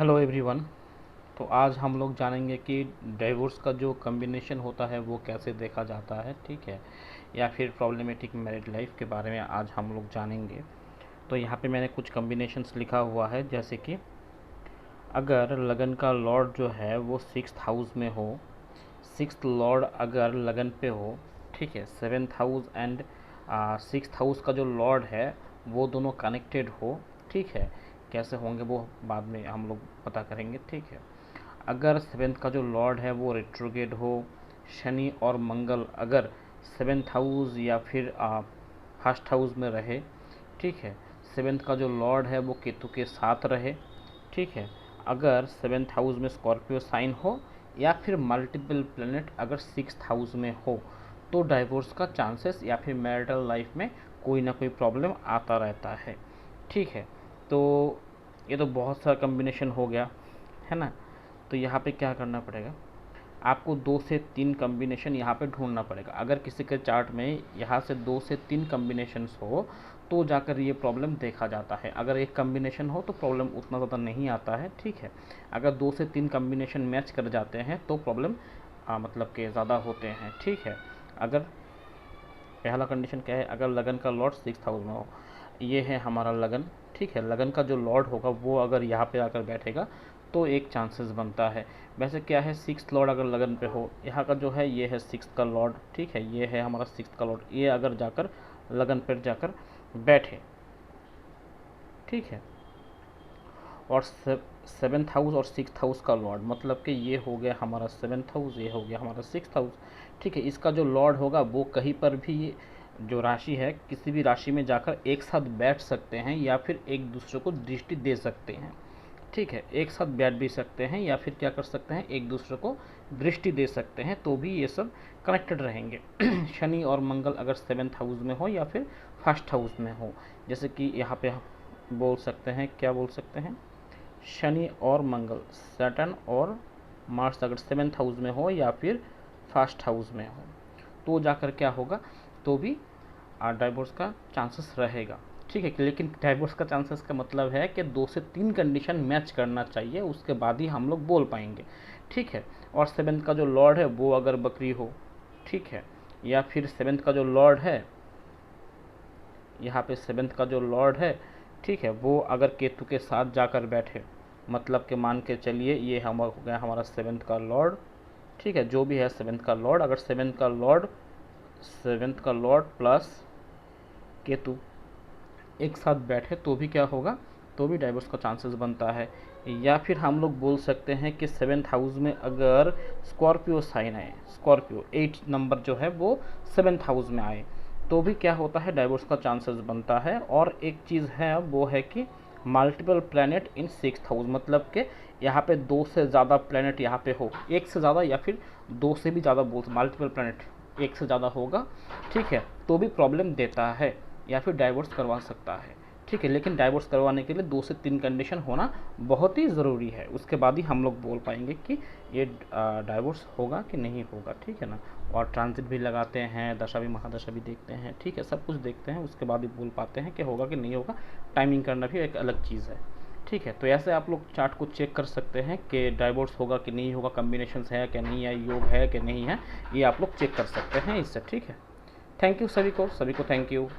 Hello everyone. तो आज हम लोग जानेंगे कि डाइवोर्स का जो कम्बिनेशन होता है वो कैसे देखा जाता है, ठीक है, या फिर प्रॉब्लमेटिक मैरिड लाइफ के बारे में आज हम लोग जानेंगे। तो यहाँ पे मैंने कुछ कम्बिनेशंस लिखा हुआ है, जैसे कि अगर लगन का लॉर्ड जो है वो 6th हाउस में हो, 6th लॉर्ड अगर लगन पे हो, ठीक है, 7th house and 6th house का जो लॉर्ड है वो दोनों कनेक्टेड हो, ठीक है। कैसे होंगे वो बाद में हम लोग पता करेंगे, ठीक है। अगर 7th का जो लॉर्ड है वो रेट्रोगेड हो, शनि और मंगल अगर 7th हाउस या फिर 1st हाउस में रहे, ठीक है। 7th का जो लॉर्ड है वो केतु के साथ रहे, ठीक है। अगर 7th हाउस में स्कॉर्पियो साइन हो या फिर मल्टीपल प्लेनेट अगर 6th हाउस में हो, तो डाइवोर्स का चांसेस या फिर मैरिटल लाइफ में कोई ना कोई प्रॉब्लम आता रहता है, ठीक है। तो ये तो बहुत सारा कम्बिनेशन हो गया, है ना। तो यहाँ पे क्या करना पड़ेगा, आपको 2 से 3 कम्बिनेशन यहाँ पे ढूंढना पड़ेगा। अगर किसी के चार्ट में यहाँ से 2 से 3 कम्बिनेशंस हो तो जाकर ये प्रॉब्लम देखा जाता है। अगर एक कम्बिनेशन हो तो प्रॉब्लम उतना ज़्यादा नहीं आता है, ठीक है। अगर 2 से 3 कम्बिनेशन मैच कर जाते हैं तो प्रॉब्लम मतलब के ज़्यादा होते हैं, ठीक है। अगर पहला कंडीशन क्या है, अगर लगन का लॉर्ड 6th हाउस में हो, ये है हमारा लगन, ठीक है। लगन का जो लॉर्ड होगा वो अगर यहाँ पे आकर बैठेगा तो एक चांसेस बनता है। वैसे क्या है, 6th लॉर्ड अगर लगन पे हो, यहाँ का जो है ये है 6th का लॉर्ड, ठीक है, ये है हमारा 6th का लॉर्ड, ये अगर जाकर लगन पर जाकर बैठे, ठीक है। और 7th हाउस और 6th हाउस का लॉर्ड, मतलब कि ये हो गया हमारा 7th हाउस, ये हो गया हमारा 6th हाउस, ठीक है। इसका जो लॉर्ड होगा वो कहीं पर भी जो राशि है किसी भी राशि में जाकर एक साथ बैठ सकते हैं या फिर एक दूसरे को दृष्टि दे सकते हैं, ठीक है। एक साथ बैठ भी सकते हैं या फिर क्या कर सकते हैं, एक दूसरे को दृष्टि दे सकते हैं, तो भी ये सब कनेक्टेड रहेंगे। शनि और मंगल अगर 7th हाउस में हो या फिर 1st हाउस में हो, जैसे कि यहाँ पे बोल सकते हैं, क्या बोल सकते हैं, शनि और मंगल, सैटर्न और मार्स अगर 7th हाउस में हो या फिर 1st हाउस में हो, तो जाकर क्या होगा, तो भी डाइवोर्स का चांसेस रहेगा, ठीक है। लेकिन डाइवोर्स का चांसेस का मतलब है कि 2 से 3 कंडीशन मैच करना चाहिए, उसके बाद ही हम लोग बोल पाएंगे, ठीक है। और 7th का जो लॉर्ड है वो अगर बकरी हो, ठीक है, या फिर 7th का जो लॉर्ड है, यहाँ पे 7th का जो लॉर्ड है, ठीक है, वो अगर केतु के साथ जाकर बैठे, मतलब कि मान के चलिए ये हम हो गया हमारा 7th का लॉर्ड, ठीक है, जो भी है 7th का लॉर्ड, अगर 7th का लॉर्ड प्लस केतु एक साथ बैठे तो भी क्या होगा, तो भी डाइवोर्स का चांसेस बनता है। या फिर हम लोग बोल सकते हैं कि 7th हाउस में अगर स्कॉर्पियो साइन है, स्कॉर्पियो 8 नंबर जो है वो 7th हाउस में आए, तो भी क्या होता है, डाइवोर्स का चांसेस बनता है। और एक चीज़ है वो है कि multiple planet in 6th house, मतलब कि यहाँ पे 2 से ज़्यादा प्लैनेट यहाँ पे हो, एक से ज़्यादा या फिर 2 से भी ज़्यादा बोल, मल्टीपल प्लैनेट एक से ज़्यादा होगा, ठीक है, तो भी प्रॉब्लम देता है या फिर डाइवोर्स करवा सकता है, ठीक है। लेकिन डाइवोर्स करवाने के लिए 2 से 3 कंडीशन होना बहुत ही ज़रूरी है, उसके बाद ही हम लोग बोल पाएंगे कि ये डाइवोर्स होगा कि नहीं होगा, ठीक है ना। और ट्रांजिट भी लगाते हैं, दशा भी महादशा भी देखते हैं, ठीक है, सब कुछ देखते हैं, उसके बाद ही बोल पाते हैं कि होगा कि नहीं होगा। टाइमिंग करना भी एक अलग चीज़ है, ठीक है। तो ऐसे आप लोग चार्ट को चेक कर सकते हैं कि डाइवोर्स होगा कि नहीं होगा, कम्बिनेशंस है कि नहीं है, योग है कि नहीं है, ये आप लोग चेक कर सकते हैं इससे, ठीक है। थैंक यू सभी को थैंक यू।